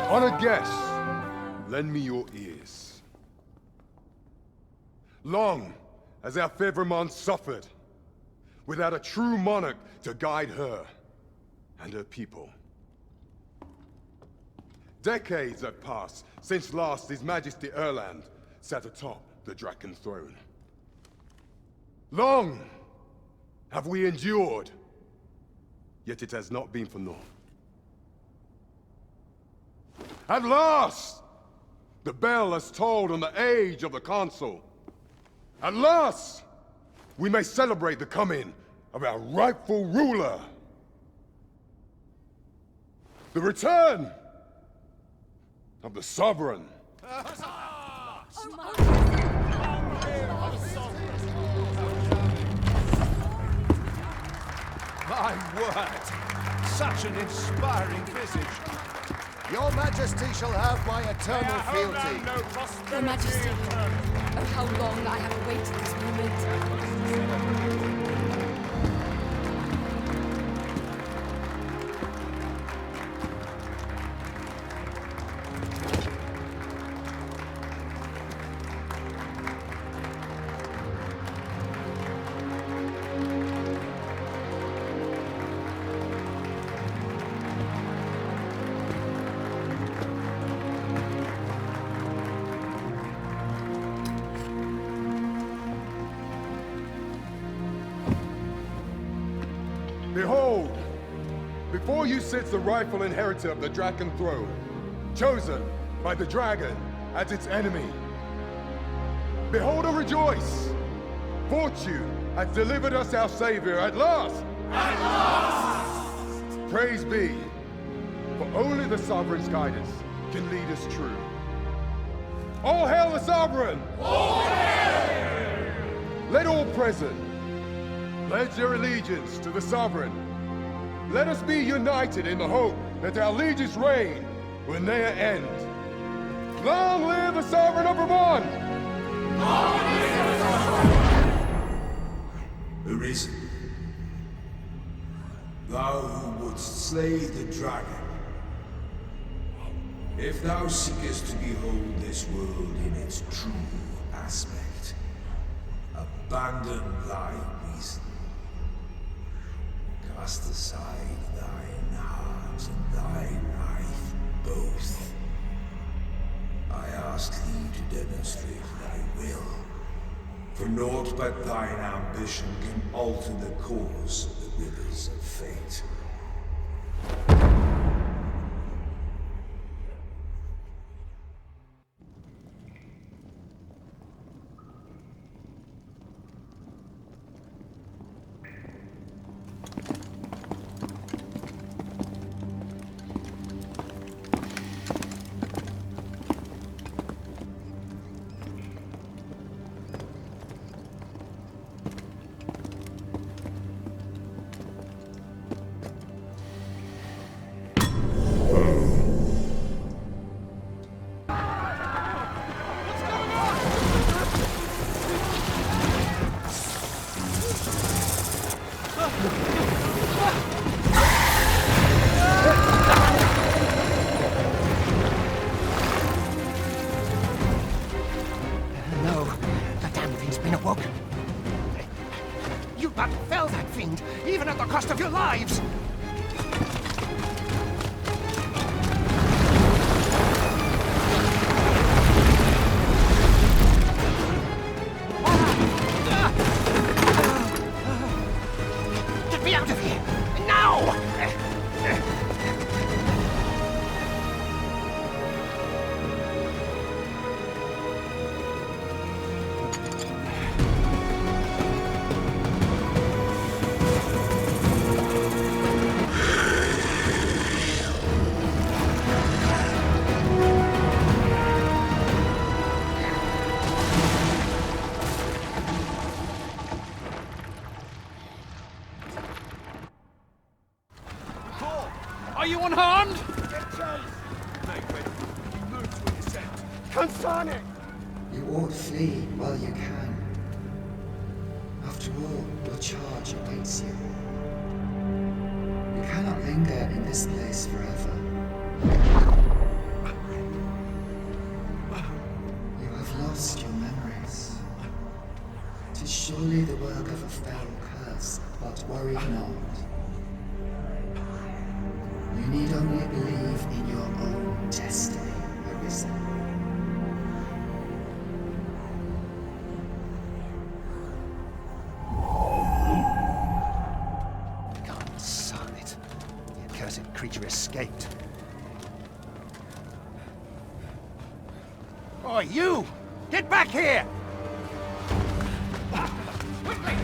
Honored guests, lend me your ears. Long has our Fevrimon suffered, without a true monarch to guide her and her people. Decades have passed since last His Majesty Erland sat atop the Draken throne. Long have we endured, yet it has not been for naught. At last, the bell has tolled on the age of the Consul. At last, we may celebrate the coming of our rightful ruler. The return of the Sovereign. My word! Such an inspiring visage. Your Majesty shall have my eternal fealty. Your Majesty, oh how long I have awaited this moment. Behold, before you sits the rightful inheritor of the Draken throne, chosen by the dragon as its enemy. Behold and rejoice! Fortune has delivered us our savior at last! At last! Praise be, for only the Sovereign's guidance can lead us true. All hail the Sovereign! All hail! Let all present pledge their allegiance to the Sovereign. Let us be united in the hope that our liege's reign will ne'er end. Long live the Sovereign of Vermont! Long live the Sovereign! Arisen, thou who wouldst slay the dragon, if thou seekest to behold this world in its true aspect, abandon thy reason. Cast aside thine heart and thy life both. I ask thee to demonstrate thy will, for naught but thine ambition can alter the course of the rivers of fate. No, the damn thing's been awoken. You but fell that fiend, even at the cost of your lives! Get me out of here! Now! Are you unharmed? Get chase! Make way. You move to intercept. Consonic! You ought flee while you can. After all, your charge awaits you. You cannot linger in this place forever. Worry not. You need only believe in your own destiny, Arisen. God, son it. The accursed creature escaped. Oh, you! Get back here! Quickly!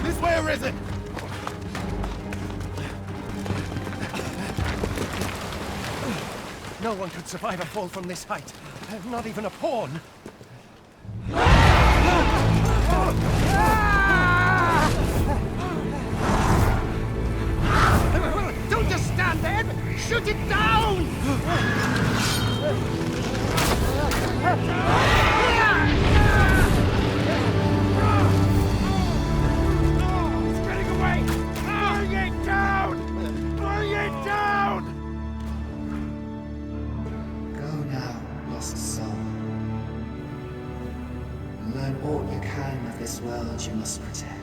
This way, Arisen! No one could survive a fall from this height. Not even a pawn. Don't just stand there! Shoot it down! It's getting away! Bring it down! Bring it down! Go now, lost soul. Learn all you can of this world you must protect.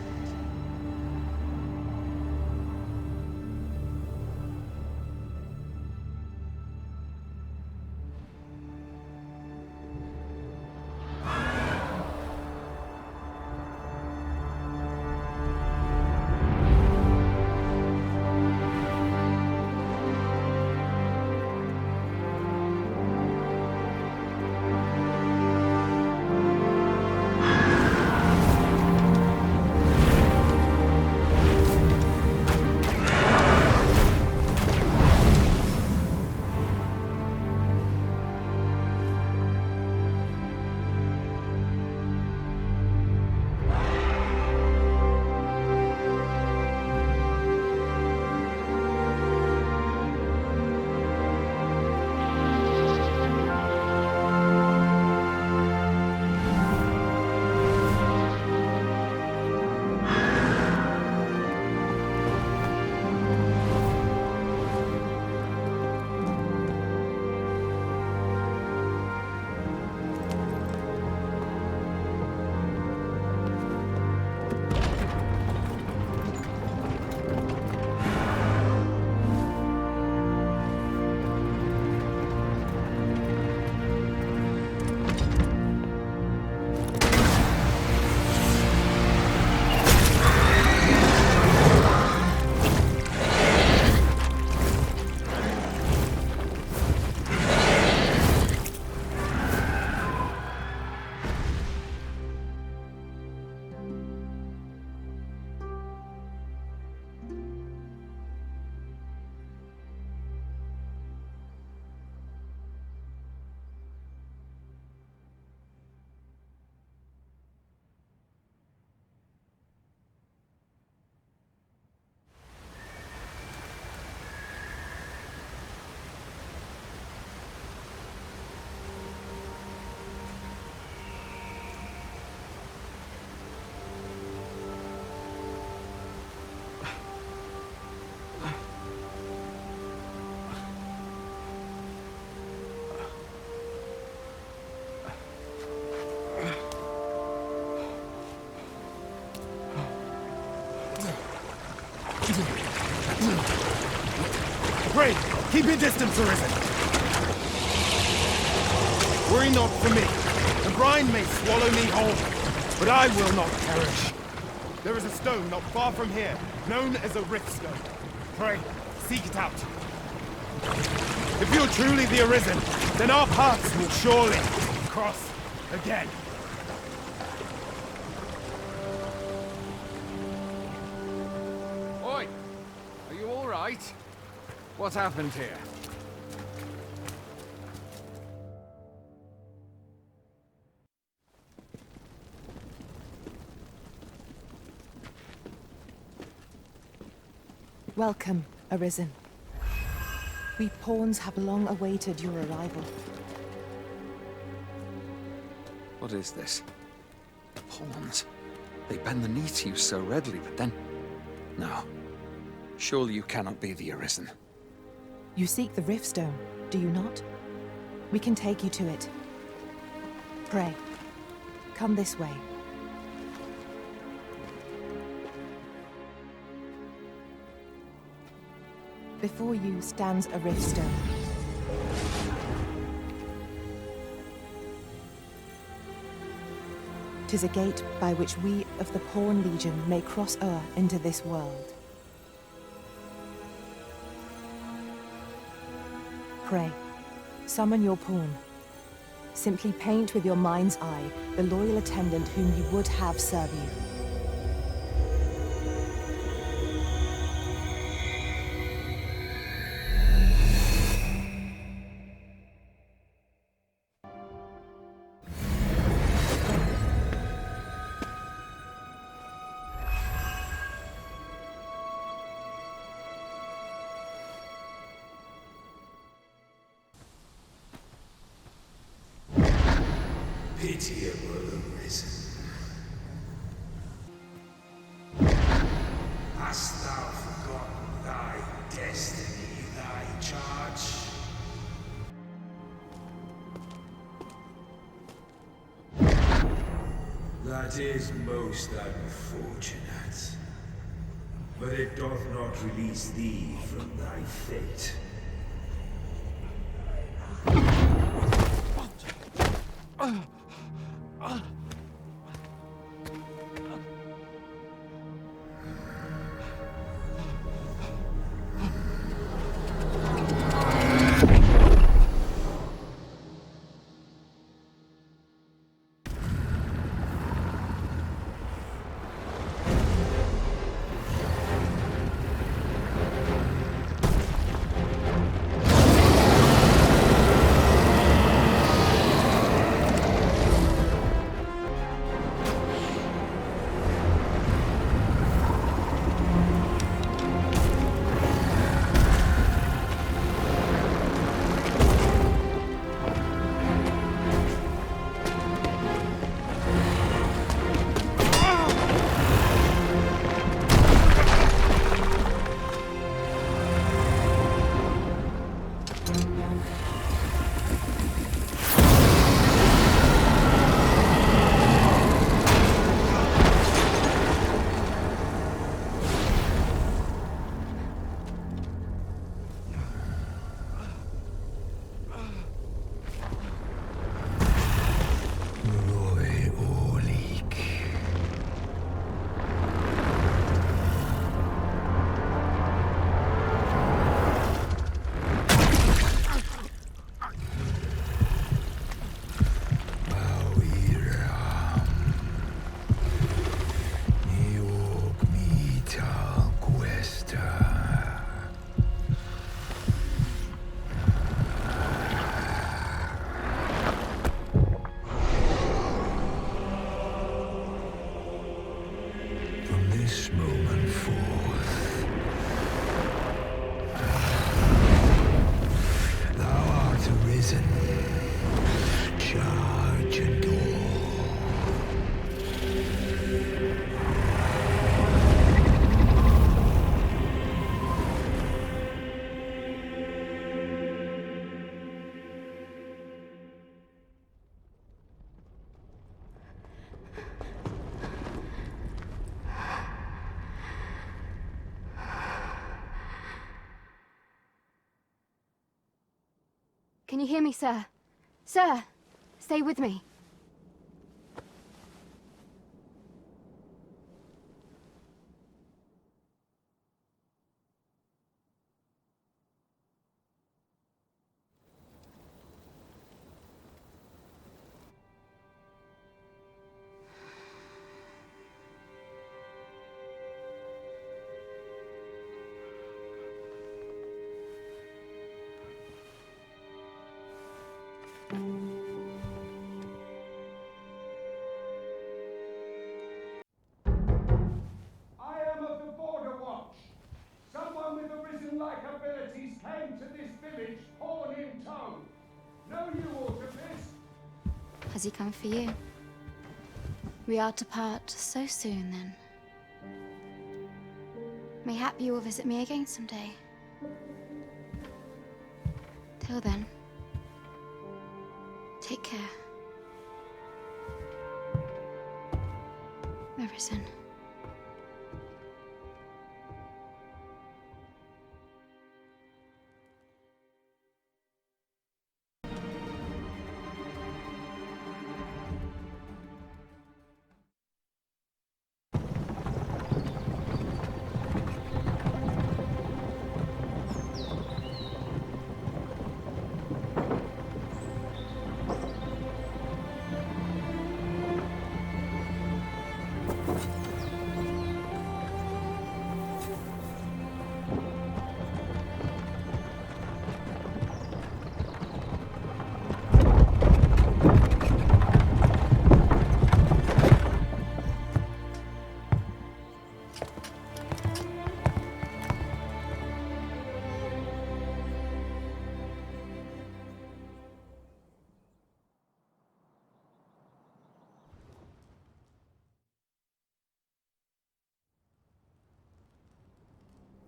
Pray, keep your distance, Arisen. Worry not for me. The brine may swallow me whole, but I will not perish. There is a stone not far from here, known as a rift stone. Pray, seek it out. If you're truly the Arisen, then our paths will surely cross again. Oi! Are you all right? What happened here? Welcome, Arisen. We pawns have long awaited your arrival. What is this? Pawns. They bend the knee to you so readily, but then... No. Surely you cannot be the Arisen. You seek the Riftstone, do you not? We can take you to it. Pray, come this way. Before you stands a rift stone. "'Tis a gate by which we of the Pawn Legion may cross o'er into this world. Pray, summon your pawn. Simply paint with your mind's eye the loyal attendant whom you would have serve you. Pitiable arisen. Hast thou forgotten thy destiny, thy charge? That is most unfortunate. But it doth not release thee from thy fate. This moment forth, thou art arisen. Charge and all. Can you hear me, sir? Sir, stay with me. Like abilities came to this village, horn in tow. Know you aught of this? Has he come for you? We are to part so soon, then. Mayhap you will visit me again someday. Till then, take care. Arisen.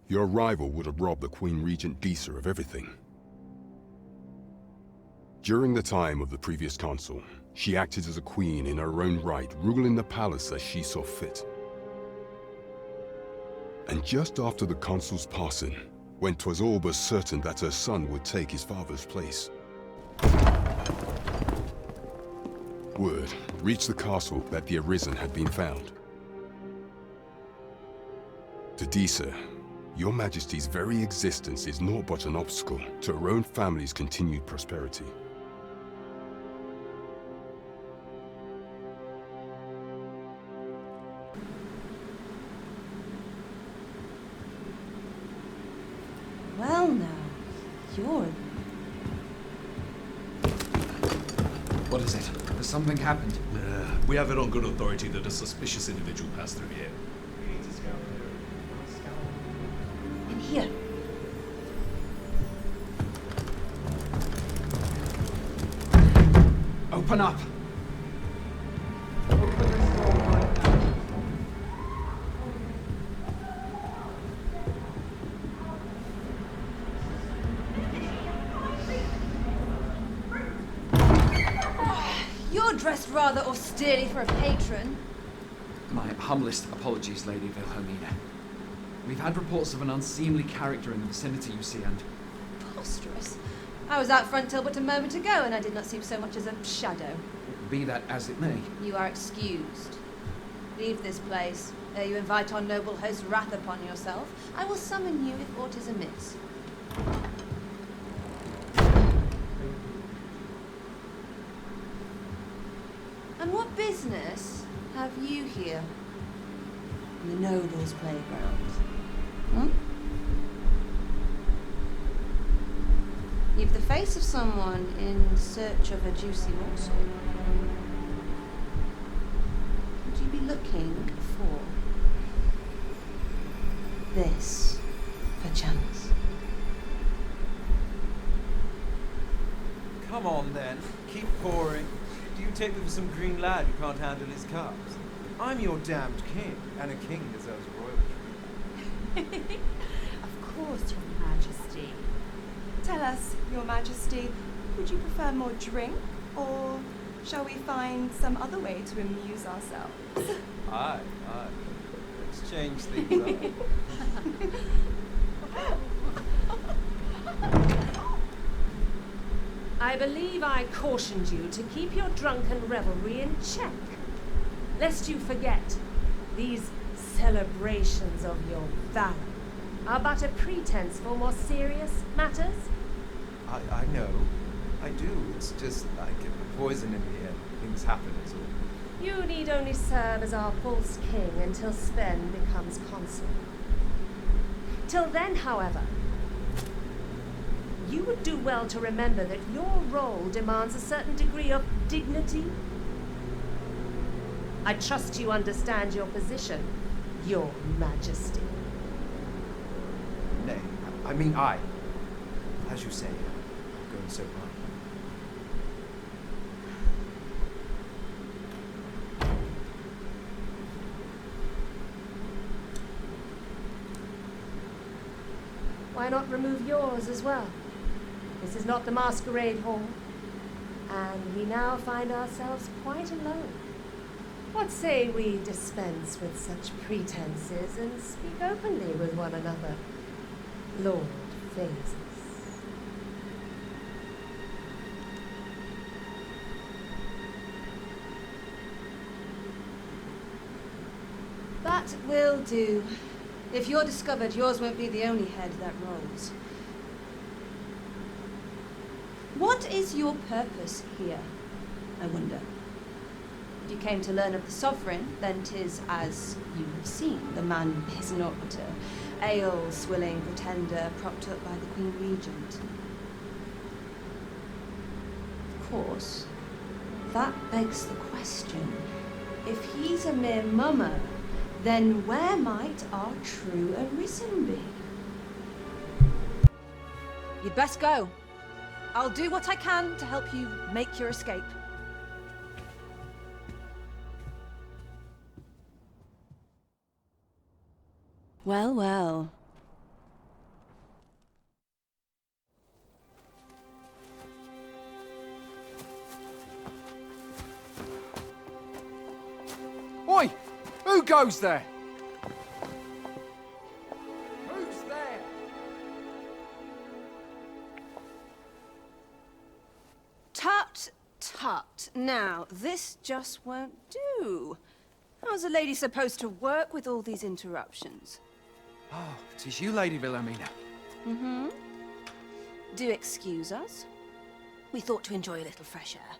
Your rival would have robbed the Queen Regent Disa of everything. During the time of the previous consul, she acted as a queen in her own right, ruling the palace as she saw fit. And just after the consul's passing, when 'twas all but certain that her son would take his father's place, word reached the castle that the Arisen had been found. To Disa, your Majesty's very existence is naught but an obstacle to her own family's continued prosperity. Well now, you're... What is it? Has something happened? We have it on good authority that a suspicious individual passed through here. in here. Open up! You're dressed rather austerely for a patron. My humblest apologies, Lady Wilhelmina. We've had reports of an unseemly character in the vicinity, you see, and... Preposterous. I was out front till but a moment ago, and I did not seem so much as a shadow. Be that as it may. You are excused. Leave this place, ere you invite our noble host's wrath upon yourself. I will summon you if aught is amiss. And what business have you here? In the nobles' playground? Hmm? You've the face of someone in search of a juicy morsel. Would you be looking for this, perchance? Come on then, keep pouring. Do you take me for some green lad who can't handle his cups? I'm your damned king, and a king deserves royal treatment. Of course, Your Majesty. Tell us, Your Majesty, would you prefer more drink, or shall we find some other way to amuse ourselves? Aye. Let's change things up. I believe I cautioned you to keep your drunken revelry in check, lest you forget these celebrations of your valor are but a pretense for more serious matters. I know. I do. It's just like poison in the air. Things happen, is all. You need only serve as our false king until Sven becomes consul. Till then, however, you would do well to remember that your role demands a certain degree of dignity. I trust you understand your position, Your Majesty. Nay, I mean I. As you say, going so far. Why not remove yours as well? This is not the masquerade hall, and we now find ourselves quite alone. What say we dispense with such pretenses and speak openly with one another, Lord Phases? That will do. If you're discovered, yours won't be the only head that rolls. What is your purpose here, I wonder? If you came to learn of the Sovereign, then 'tis as you have seen. The man is not a ale-swilling pretender propped up by the Queen Regent. Of course, that begs the question. If he's a mere mummer, then where might our true Arisen be? You'd best go. I'll do what I can to help you make your escape. Well, well. goes there? Who's there? Tut, tut. Now, this just won't do. How's a lady supposed to work with all these interruptions? Oh, it is you, Lady Wilhelmina. Mm-hmm. Do excuse us. We thought to enjoy a little fresh air.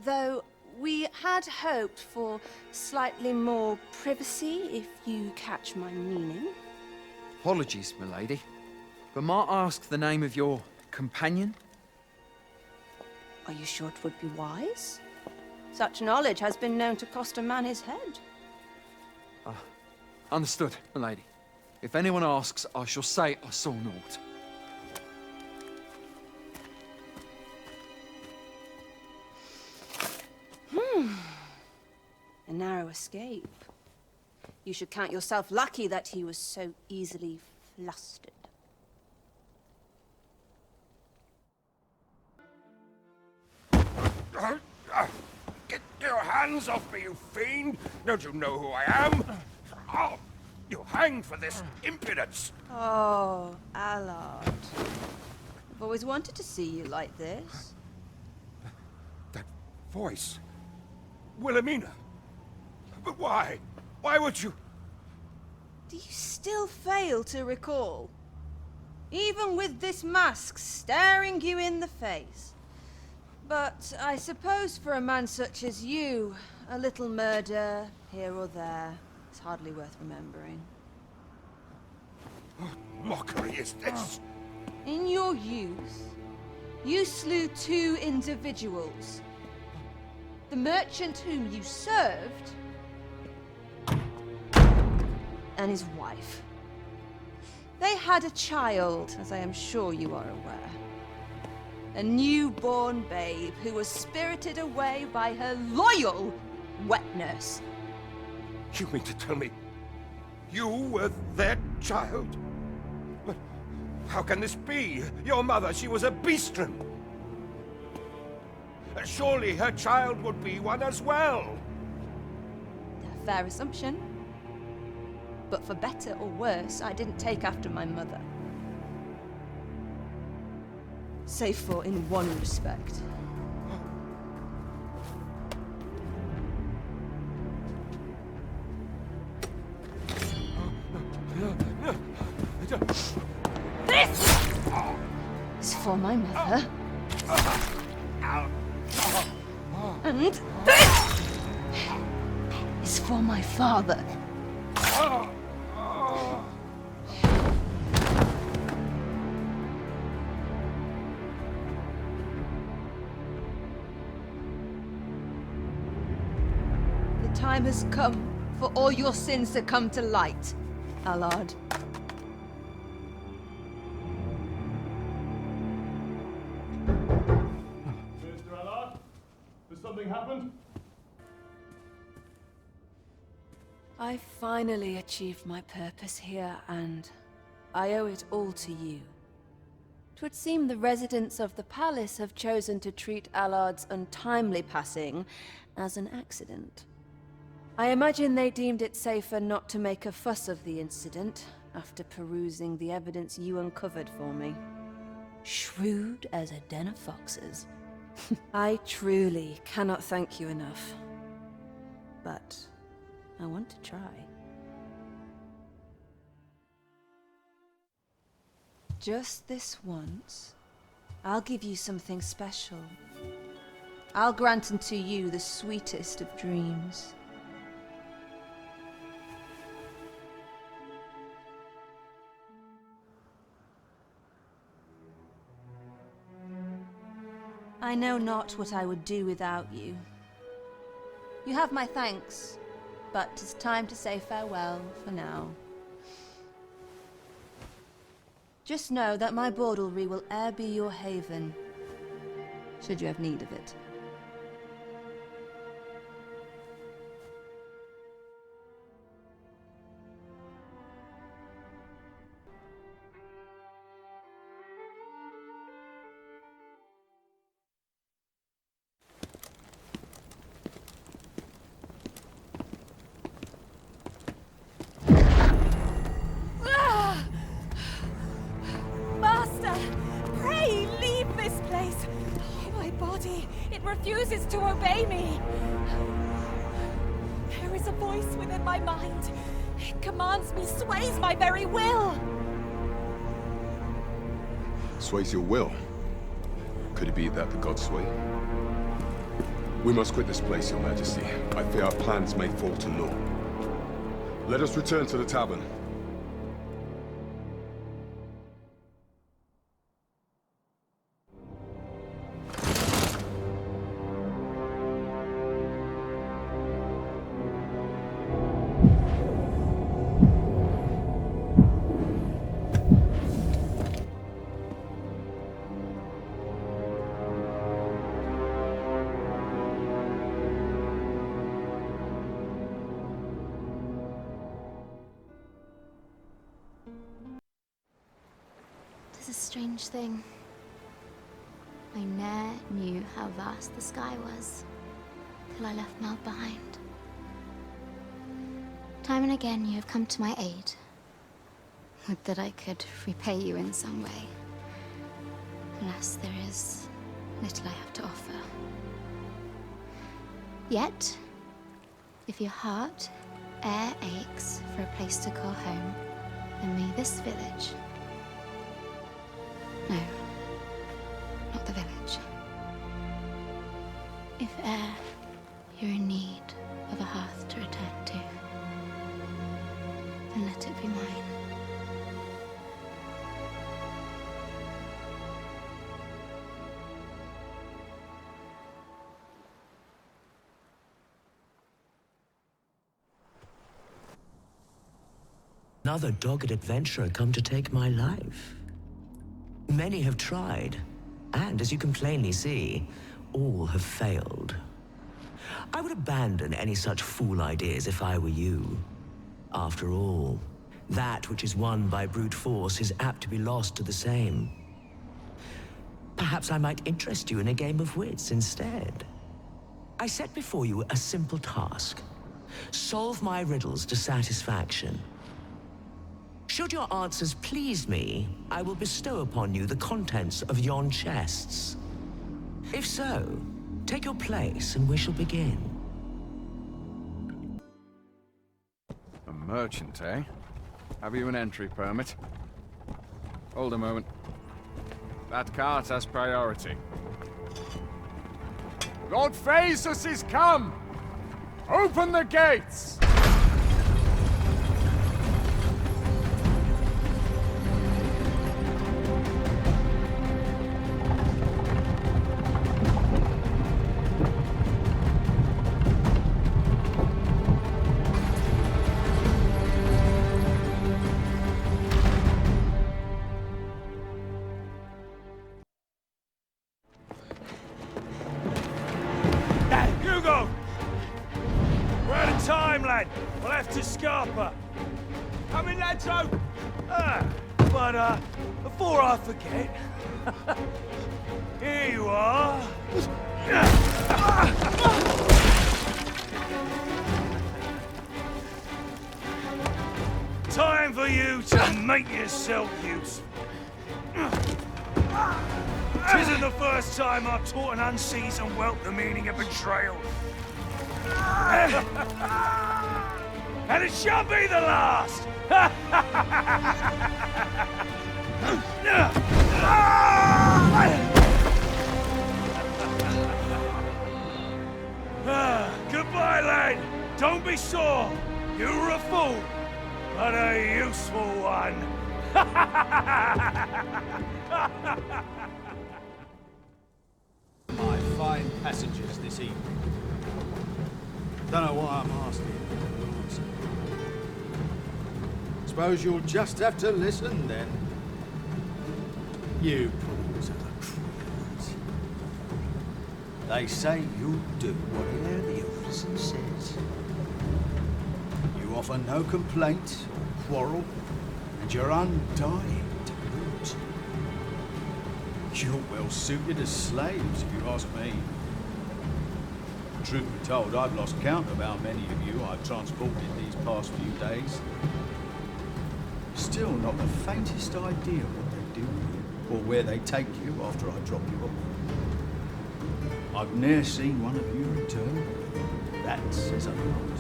Though we had hoped for slightly more privacy, if you catch my meaning. Apologies, milady. But might I ask the name of your companion? Are you sure it would be wise? Such knowledge has been known to cost a man his head. Understood, milady. If anyone asks, I shall say I saw naught. A narrow escape. You should count yourself lucky that he was so easily flustered. Get your hands off me, you fiend! Don't you know who I am? Oh, you hanged for this impudence! Oh, Allard. I've always wanted to see you like this. That voice. Wilhelmina. But why? Why would you? Do you still fail to recall? Even with this mask staring you in the face. But I suppose for a man such as you, a little murder here or there is hardly worth remembering. What mockery is this? In your youth, you slew 2 individuals. The merchant whom you served, and his wife. They had a child, as I am sure you are aware. A newborn babe who was spirited away by her loyal wet nurse. You mean to tell me you were their child? But how can this be? Your mother, she was a beastren. Surely her child would be one as well. A fair assumption. But for better or worse, I didn't take after my mother. Save for in one respect. This is for my mother. And this is for my father. The time has come for all your sins to come to light, Allard. Mr. Allard, has something happened? I finally achieved my purpose here, and I owe it all to you. 'Twould seem the residents of the palace have chosen to treat Allard's untimely passing as an accident. I imagine they deemed it safer not to make a fuss of the incident after perusing the evidence you uncovered for me. Shrewd as a den of foxes. I truly cannot thank you enough. But I want to try. Just this once, I'll give you something special. I'll grant unto you the sweetest of dreams. I know not what I would do without you. You have my thanks, but 'tis time to say farewell for now. Just know that my bordlery will e'er be your haven, should you have need of it. Pray leave this place. Oh, my body, it refuses to obey me. There is a voice within my mind. It commands me, sways my very will. Sways your will? Could it be that the gods sway? We must quit this place, Your Majesty. I fear our plans may fall to naught. Let us return to the tavern. It's a strange thing. I ne'er knew how vast the sky was, till I left Mel behind. Time and again you have come to my aid. Would that I could repay you in some way. Alas, there is little I have to offer. Yet, if your heart e'er aches for a place to call home, then may this village... No, not the village. If e'er you're in need of a hearth to return to, then let it be mine. Another dogged adventurer come to take my life. Many have tried, and as you can plainly see, all have failed. I would abandon any such fool ideas if I were you. After all, that which is won by brute force is apt to be lost to the same. Perhaps I might interest you in a game of wits instead. I set before you a simple task. Solve my riddles to satisfaction. Should your answers please me, I will bestow upon you the contents of yon chests. If so, take your place and we shall begin. A merchant, eh? Have you an entry permit? Hold a moment. That cart has priority. Lord Phaesus is come! Open the gates! Hugo! We're out of time, lad. We'll have to scarper. Come in, lads, but before I forget, here you are. Time for you to make yourself useful. 'Tisn't the first time I've taught an unseasoned whelp the meaning of betrayal. And it shall be the last! Goodbye, lad. Don't be sore. You were a fool, but a useful one. My fine passengers this evening. Don't know why I'm asking. Suppose you'll just have to listen then. You pawns are the cruels. They say you'll do whatever the officer says. You offer no complaint or quarrel, and you're undying to boot. You're well suited as slaves, if you ask me. Truth be told, I've lost count of how many of you I've transported these past few days. Still not the faintest idea what they do here. or where they take you after I drop you off. I've ne'er seen one of you return. That says a lot.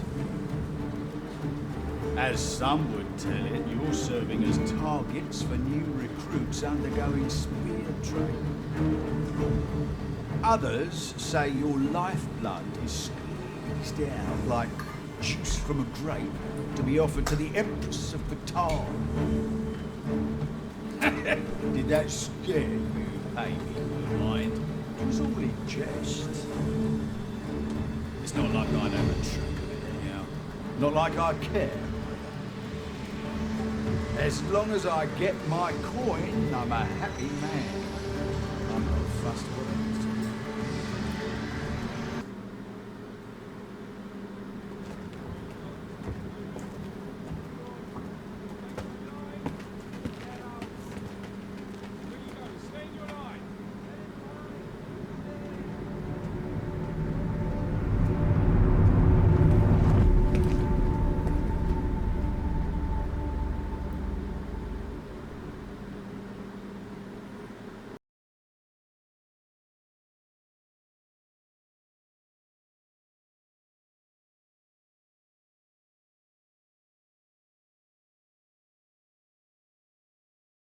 As some would tell it, you're serving as targets for new recruits undergoing spear training. Others say your lifeblood is squeezed out like juice from a grape to be offered to the Empress of Bataan. Did that scare you, Amy, mind? It was all in jest. It's not like I know the truth of it anyhow. Not like I care. As long as I get my coin, I'm a happy man. I'm not fussed what it is.